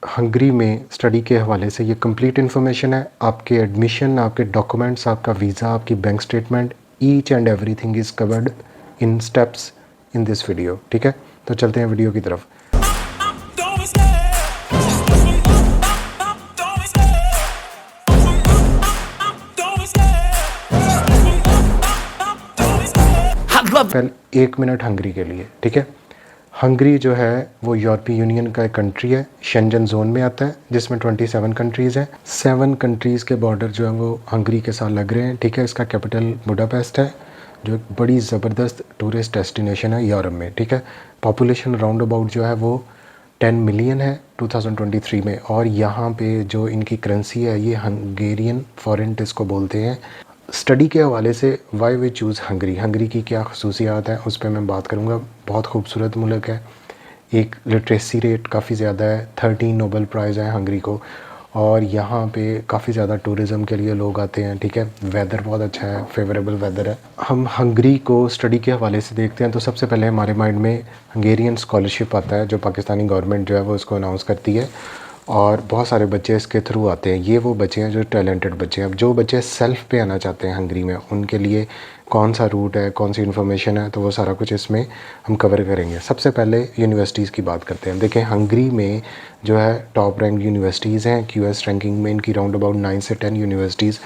Hungary में study के हवाले से ये कंप्लीट इन्फॉर्मेशन है। आपके एडमिशन, आपके डॉक्यूमेंट्स, आपका वीज़ा, आपकी bank statement, each and everything is covered in steps in this video. ठीक है, तो चलते हैं वीडियो की तरफ। पहले 1 मिनट हंगरी के लिए। ठीक है, हंगरी जो है वो यूरोपीय यूनियन का एक कंट्री है, शेंजन जोन में आता है, जिसमें 27 कंट्रीज़ हैं। 7 कंट्रीज़ के बॉर्डर जो है वो हंगरी के साथ लग रहे हैं। ठीक है, इसका कैपिटल बुडापेस्ट है, जो एक बड़ी ज़बरदस्त टूरिस्ट डेस्टिनेशन है यूरोप में। ठीक है, पॉपुलेशन राउंड अबाउट जो है वो 10 मिलियन है 2023 में। और यहाँ पे जो इनकी करेंसी है ये हंगेरियन फॉरेंट इसको बोलते हैं। स्टडी के हवाले से why we choose Hungary, Hungary की क्या खसूसियात हैं उस पर मैं बात करूँगा। बहुत खूबसूरत मुल्क है, एक लिटरेसी रेट काफ़ी ज़्यादा है, 13 नोबल प्राइज़ है हंगरी को, और यहाँ पे काफ़ी ज़्यादा टूरिज़म के लिए लोग आते हैं। ठीक है, वेदर बहुत अच्छा है, फेवरेबल वेदर है। हम हंगरी को स्टडी के हवाले से देखते हैं तो सबसे पहले हमारे माइंड में हंगेरियन स्कॉलरशिप आता है, जो पाकिस्तानी गवर्नमेंट जो है वो इसको अनाउंस करती है, और बहुत सारे बच्चे इसके थ्रू आते हैं। ये वो बच्चे हैं जो टैलेंटेड बच्चे हैं। अब जो बच्चे सेल्फ पे आना चाहते हैं हंगरी में, उनके लिए कौन सा रूट है, कौन सी इन्फॉर्मेशन है, तो वो सारा कुछ इसमें हम कवर करेंगे। सबसे पहले यूनिवर्सिटीज़ की बात करते हैं। देखें, हंगरी में जो है टॉप रैंक यूनिवर्सिटीज़ हैं। QS रैंकिंग में इनकी राउंड अबाउट 9 से 10 यूनिवर्सिटीज़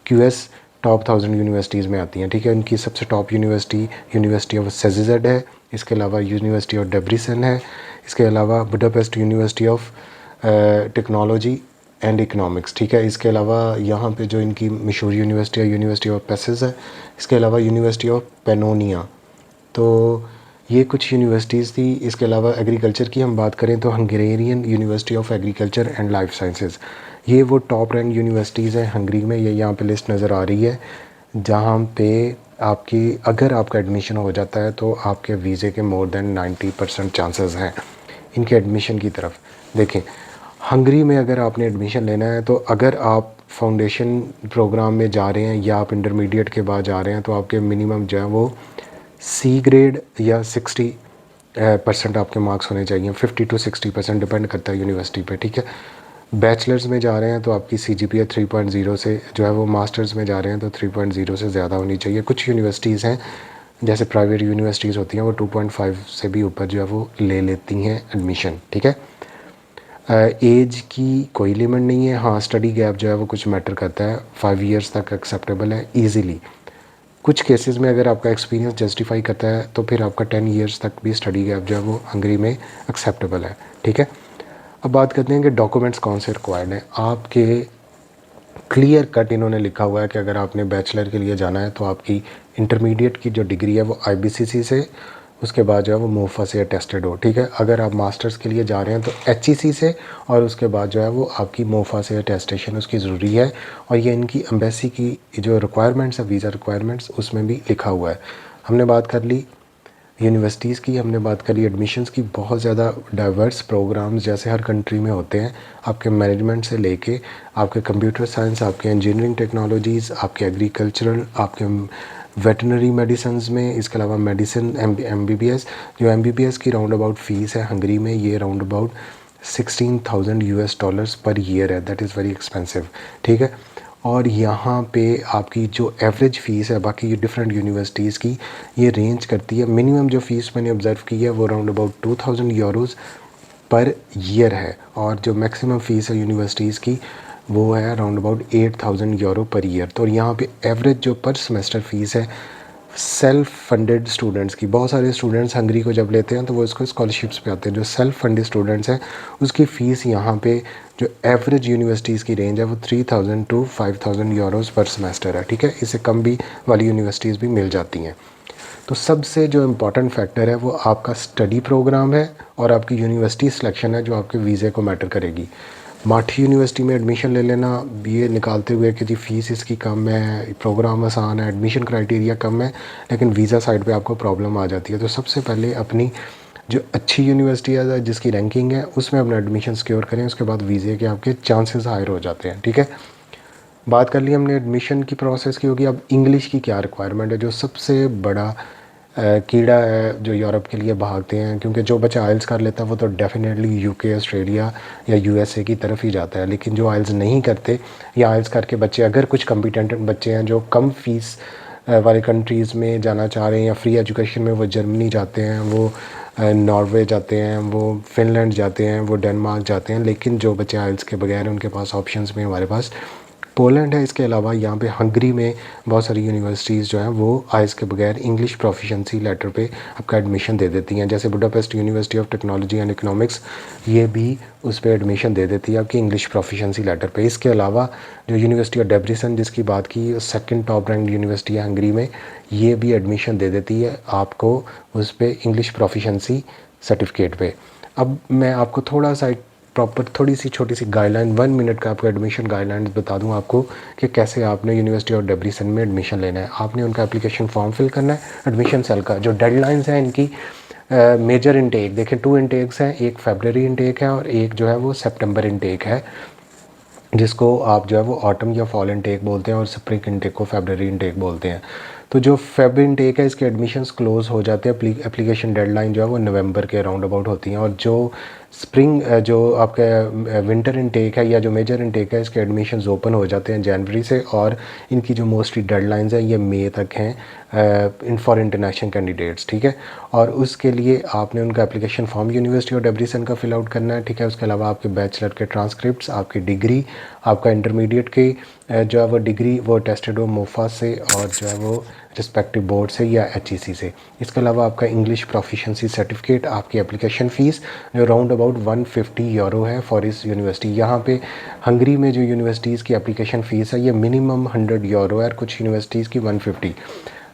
QS टॉप 1000 यूनिवर्सिटीज़ में आती हैं। ठीक है, इनकी सबसे टॉप यूनिवर्सिटी ऑफ सेजेड है। इसके अलावा यूनिवर्सिटी ऑफ डेब्रिसन है। इसके अलावा Budapest university of technology and economics. ठीक है, इसके अलावा यहाँ पे जो इनकी मशहूर यूनिवर्सिटी है, यूनिवर्सिटी ऑफ पेसिस है। इसके अलावा यूनिवर्सिटी ऑफ पेनोनिया। तो ये कुछ यूनिवर्सिटीज़ थी। इसके अलावा एग्रीकल्चर की हम बात करें तो Hungarian university of agriculture and life sciences. ये वो टॉप रैंक यूनिवर्सिटीज़ हैं हंगरी में। ये यहाँ पे लिस्ट नज़र आ रही है, जहाँ पे अगर आपका एडमिशन हो जाता है तो आपके वीज़े के मोर देन 90% चांसेस हैं इनके एडमिशन की तरफ। देखें, हंगरी में अगर आपने एडमिशन लेना है तो अगर आप फाउंडेशन प्रोग्राम में जा रहे हैं या आप इंटरमीडिएट के बाद जा रहे हैं तो आपके मिनिमम जो है वो C ग्रेड या 60% आपके मार्क्स होने चाहिए। 50 to 60% डिपेंड करता है यूनिवर्सिटी पे। ठीक है, बैचलर्स में जा रहे हैं तो आपकी CGPA 3.0 से जो है वो, मास्टर्स में जा रहे हैं तो 3.0 से ज़्यादा होनी चाहिए। कुछ यूनिवर्सिटीज़ हैं जैसे प्राइवेट यूनिवर्सिटीज़ होती हैं वो 2.5 से भी ऊपर जो है वो ले लेती हैं एडमिशन। ठीक है, एज की कोई लिमिट नहीं है। हाँ, स्टडी गैप जो है वो कुछ मैटर करता है। 5 ईयर्स तक एक्सेप्टेबल है ईज़िली। कुछ केसेस में अगर आपका एक्सपीरियंस जस्टिफाई करता है तो फिर आपका 10 ईयर्स तक भी स्टडी गैप जो है वो हंगरी में एक्सेप्टेबल है। ठीक है, अब बात करते हैं कि डॉक्यूमेंट्स कौन से रिक्वायर्ड हैं। आपके क्लियर कट इन्होंने लिखा हुआ है कि अगर आपने बैचलर के लिए जाना है तो आपकी इंटरमीडिएट की जो डिग्री है वो IBCC से, उसके बाद जो है वो मोफा से अटेस्टेड हो। ठीक है, अगर आप मास्टर्स के लिए जा रहे हैं तो HEC से, और उसके बाद जो है वो आपकी मोफा से अटेस्टेशन उसकी ज़रूरी है। और ये इनकी एम्बेसी की जो रिक्वायरमेंट्स है, वीज़ा रिक्वायरमेंट्स, उसमें भी लिखा हुआ है। हमने बात कर ली यूनिवर्सिटीज़ की, हमने बात करी एडमिशन्स की। बहुत ज़्यादा डाइवर्स प्रोग्राम्स जैसे हर कंट्री में होते हैं, आपके मैनेजमेंट से लेके आपके कंप्यूटर साइंस, आपके इंजीनियरिंग टेक्नोलॉजीज़, आपके एग्रीकल्चरल, आपके वेटनरी मेडिसिन्स में, इसके अलावा मेडिसिन MBBS। जो MBBS की राउंड अबाउट फ़ीस है हंगरी में, ये राउंड अबाउट $16,000 पर ईयर है। That is very expensive. ठीक है, और यहाँ पे आपकी जो एवरेज फ़ीस है बाकी डिफरेंट यूनिवर्सिटीज़ की, ये रेंज करती है। मिनिमम जो फ़ीस मैंने ऑब्ज़र्व की है वो राउंड अबाउट €2,000 पर ईयर है, और जो मैक्सिमम फ़ीस है यूनिवर्सिटीज़ की वो है राउंड अबाउट €8,000 पर ईयर। तो यहाँ पे एवरेज जो पर सेमेस्टर फ़ीस है सेल्फ फंडेड स्टूडेंट्स की, बहुत सारे स्टूडेंट्स हंगरी को जब लेते हैं तो वो इसको स्कॉलरशिप्स पे आते हैं। जो सेल्फ फंडेड स्टूडेंट्स हैं उसकी फ़ीस यहाँ पे जो एवरेज यूनिवर्सिटीज़ की रेंज है वो 3,000 to 5,000 यूरोज़ पर सेमेस्टर है। ठीक है, इससे कम भी वाली यूनिवर्सिटीज़ भी मिल जाती हैं। तो सबसे जो इम्पॉर्टेंट फैक्टर है वो आपका स्टडी प्रोग्राम है और आपकी यूनिवर्सिटी सिलेक्शन है, जो आपके वीज़े को मैटर करेगी। माठी यूनिवर्सिटी में एडमिशन ले लेना BA निकालते हुए कि जी फ़ीस इसकी कम है, प्रोग्राम आसान है, एडमिशन क्राइटेरिया कम है, लेकिन वीज़ा साइड पे आपको प्रॉब्लम आ जाती है। तो सबसे पहले अपनी जो अच्छी यूनिवर्सिटी है जिसकी रैंकिंग है उसमें अपना एडमिशन सिक्योर करें, उसके बाद वीज़े के आपके चांसेस हायर हो जाते हैं। ठीक है, बात कर ली हमने एडमिशन की प्रोसेस की होगी। अब इंग्लिश की क्या रिक्वायरमेंट है, जो सबसे बड़ा कीड़ा है जो यूरोप के लिए भागते हैं, क्योंकि जो बच्चा आइल्स कर लेता है वो तो डेफिनेटली यूके, ऑस्ट्रेलिया या यूएसए की तरफ ही जाता है। लेकिन जो आइल्स नहीं करते या आइल्स करके बच्चे, अगर कुछ कम्पिटेंट बच्चे हैं जो कम फीस वाले कंट्रीज़ में जाना चाह रहे हैं या फ्री एजुकेशन में, वो जर्मनी जाते हैं, वो नॉर्वे जाते हैं, वो फिनलैंड जाते हैं, वो डेनमार्क जाते हैं। लेकिन जो बच्चे आइल्स के बगैर, उनके पास ऑप्शंस में हमारे पास पोलैंड है। इसके अलावा यहाँ पे हंगरी में बहुत सारी यूनिवर्सिटीज़ जो हैं वो आइल्स के बगैर इंग्लिश प्रोफिशिएंसी लेटर पे आपका एडमिशन दे देती हैं। जैसे Budapest university of technology and economics, ये भी उस पर एडमिशन दे देती है आपकी इंग्लिश प्रोफिशिएंसी लेटर पे। इसके अलावा जो यूनिवर्सिटी ऑफ डेब्रिसन जिसकी बात की, सेकंड टॉप रैंक यूनिवर्सिटी है हंगरी में, ये भी एडमिशन दे देती है आपको उस पर इंग्लिश प्रोफिशिएंसी सर्टिफिकेट पे। अब मैं आपको थोड़ा सा प्रॉपर थोड़ी सी छोटी सी गाइडलाइन 1 मिनट का आपको एडमिशन गाइडलाइंस बता दूं आपको कि कैसे आपने यूनिवर्सिटी ऑफ डेब्रिसन में एडमिशन लेना है। आपने उनका एप्लीकेशन फॉर्म फिल करना है। एडमिशन सेल का जो डेडलाइंस हैं इनकी, मेजर इनटेक देखें 2 इनटेक्स हैं, एक फरवरी इनटेक है और एक जो है वो सितंबर इनटेक है, जिसको आप जो है वो ऑटम या फॉल इनटेक बोलते हैं और स्प्रिंग इनटेक को फरवरी इनटेक बोलते हैं। तो जो फेब इनटेक है इसके एडमिशन्स क्लोज हो जाते हैं, एप्लीकेशन डेडलाइन जो है वो नवंबर के अराउंड अबाउट होती हैं। और जो स्प्रिंग जो आपका विंटर इनटेक है या जो मेजर इनटेक है, इसके एडमिशन्स ओपन हो जाते हैं जनवरी से, और इनकी जो मोस्टली डेडलाइंस हैं ये मई तक हैं फॉर इंटरनेशनल कैंडिडेट्स, ठीक है। और उसके लिए आपने उनका एप्लीकेशन फॉर्म यूनिवर्सिटी ऑफ डेब्रिसन का फिल आउट करना है, ठीक है। उसके अलावा आपके बैचलर के ट्रांसक्रिप्ट्स, आपकी डिग्री, आपका इंटरमीडिएट की जो है वो डिग्री वो टेस्टेड हो मोफा से और जो है वो रिस्पेक्टिव बोर्ड से या एचईसी से। इसके अलावा आपका इंग्लिश प्रोफिशिएंसी सर्टिफिकेट, आपकी एप्लीकेशन फ़ीस जो राउंड अबाउट 150 यूरो है फॉर इस यूनिवर्सिटी। यहाँ पे हंगरी में जो यूनिवर्सिटीज़ की एप्लीकेशन फ़ीस है ये मिनिमम 100 यूरो है और कुछ यूनिवर्सिटीज़ की 150।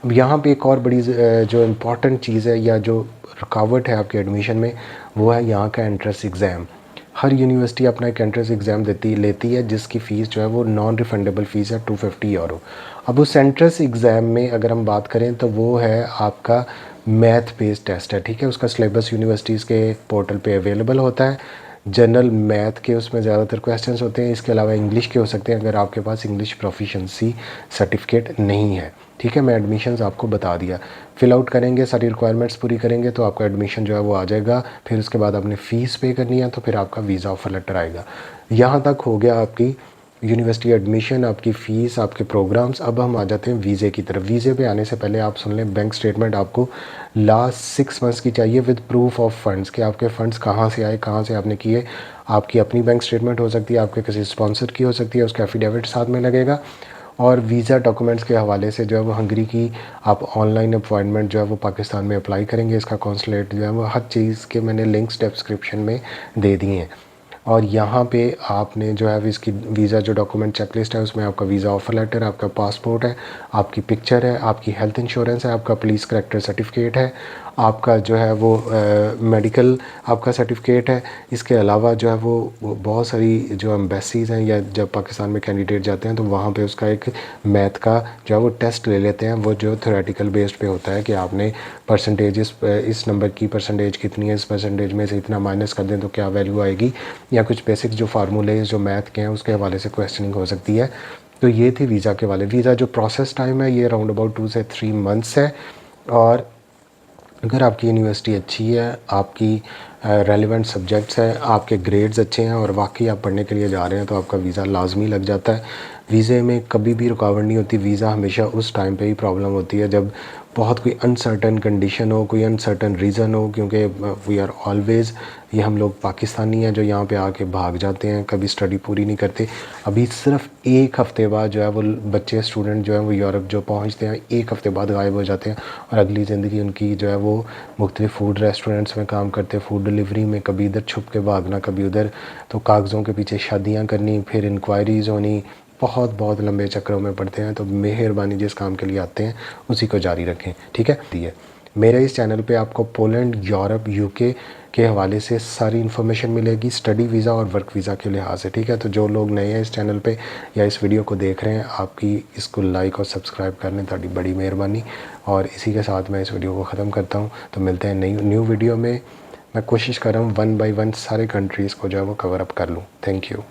अब यहाँ पे एक और बड़ी जो इम्पॉर्टेंट चीज़ है या जो रुकावट है आपके एडमिशन में, वो है यहाँ का एंट्रेंस एग्ज़ाम। हर यूनिवर्सिटी अपना एक एंट्रेंस एग्ज़ाम लेती है जिसकी फ़ीस जो है वो नॉन रिफंडेबल फ़ीस है 250 यूरो। अब उस एंट्रेंस एग्ज़ाम में अगर हम बात करें तो वो है आपका मैथ बेस्ड टेस्ट है, ठीक है। उसका सिलेबस यूनिवर्सिटीज़ के पोर्टल पे अवेलेबल होता है। जनरल मैथ के उसमें ज़्यादातर क्वेश्चंस होते हैं। इसके अलावा इंग्लिश के हो सकते हैं अगर आपके पास इंग्लिश प्रोफिशिएंसी सर्टिफिकेट नहीं है, ठीक है। मैं एडमिशन्स आपको बता दिया, फिल आउट करेंगे, सारी रिक्वायरमेंट्स पूरी करेंगे तो आपका एडमिशन जो है वो आ जाएगा। फिर उसके बाद आपने फ़ीस पे करनी है तो फिर आपका वीज़ा ऑफर लेटर आएगा। यहाँ तक हो गया आपकी यूनिवर्सिटी एडमिशन, आपकी फ़ीस, आपके प्रोग्राम्स। अब हम आ जाते हैं वीज़े की तरफ। वीज़े पे आने से पहले आप सुन लें, बैंक स्टेटमेंट आपको लास्ट 6 मंथ्स की चाहिए विद प्रूफ ऑफ फंड्स, कि आपके फ़ंड्स कहाँ से आए, कहाँ से आपने किए। आपकी अपनी बैंक स्टेटमेंट हो सकती है, आपके किसी स्पॉन्सर की हो सकती है, उसका एफिडेविट साथ में लगेगा। और वीज़ा डॉक्यूमेंट्स के हवाले से जो है वो हंगरी की आप ऑनलाइन अपॉइंटमेंट जो है वो पाकिस्तान में अप्लाई करेंगे। इसका कॉन्सुलेट जो है वो हर चीज़ के मैंने लिंक्स डिस्क्रिप्शन में दे दिए हैं। और यहाँ पे आपने जो है इसकी वीज़ा जो डॉक्यूमेंट चेकलिस्ट है उसमें आपका वीज़ा ऑफर लेटर, आपका पासपोर्ट है, आपकी पिक्चर है, आपकी हेल्थ इंश्योरेंस है, आपका पुलिस करेक्टर सर्टिफिकेट है, आपका जो है वो मेडिकल आपका सर्टिफिकेट है। इसके अलावा जो है वो बहुत सारी जो एम्बेसीज़ हैं या जब पाकिस्तान में कैंडिडेट जाते हैं तो वहाँ पे उसका एक मैथ का जो है वो टेस्ट ले लेते हैं, वो जो थ्योरेटिकल बेस्ड पे होता है कि आपने परसेंटेज इस नंबर की परसेंटेज कितनी है, इस परसेंटेज में से इतना माइनस कर दें तो क्या वैल्यू आएगी, या कुछ बेसिक जो फार्मूले जो मैथ के हैं उसके हवाले से क्वेश्चनिंग हो सकती है। तो ये थी वीज़ा के वाले। वीज़ा जो प्रोसेस टाइम है ये अराउंड अबाउट 2 से 3 मंथ्स है। और अगर आपकी यूनिवर्सिटी अच्छी है, आपकी रेलिवेंट सब्जेक्ट्स हैं, आपके ग्रेड्स अच्छे हैं और वाकई आप पढ़ने के लिए जा रहे हैं तो आपका वीज़ा लाजमी लग जाता है। वीज़े में कभी भी रुकावट नहीं होती। वीज़ा हमेशा उस टाइम पे ही प्रॉब्लम होती है जब बहुत कोई अनसर्टन कंडीशन हो, कोई अनसर्टन रीज़न हो, क्योंकि वी आर ऑलवेज़, ये हम लोग पाकिस्तानी हैं जो यहाँ पे आके भाग जाते हैं, कभी स्टडी पूरी नहीं करते। अभी सिर्फ 1 हफ़्ते बाद जो है वो बच्चे स्टूडेंट जो हैं वो यूरोप जो पहुँचते हैं 1 हफ़्ते बाद गायब हो जाते हैं और अगली ज़िंदगी उनकी जो है वो मुख्तलिफ फूड रेस्टोरेंट्स में काम करते, फूड डिलीवरी में, कभी इधर छुप के भागना, कभी उधर, तो कागज़ों के पीछे शादियाँ करनी, फिर इंक्वायरीज़ होनी, बहुत बहुत लंबे चक्रों में पड़ते हैं। तो मेहरबानी जिस काम के लिए आते हैं उसी को जारी रखें, ठीक है। मेरे इस चैनल पे आपको पोलैंड, यूरोप, यूके के हवाले से सारी इन्फॉर्मेशन मिलेगी स्टडी वीज़ा और वर्क वीज़ा के लिहाज से, ठीक है। तो जो लोग नए हैं इस चैनल पे या इस वीडियो को देख रहे हैं, आपकी इसको लाइक और सब्सक्राइब करने ताकि बड़ी मेहरबानी। और इसी के साथ मैं इस वीडियो को ख़त्म करता हूँ। तो मिलते हैं न्यू वीडियो में। मैं कोशिश कर रहा हूँ 1 बाय 1 सारे कंट्रीज़ को जो है वो कवर अप कर लूँ। Thank you.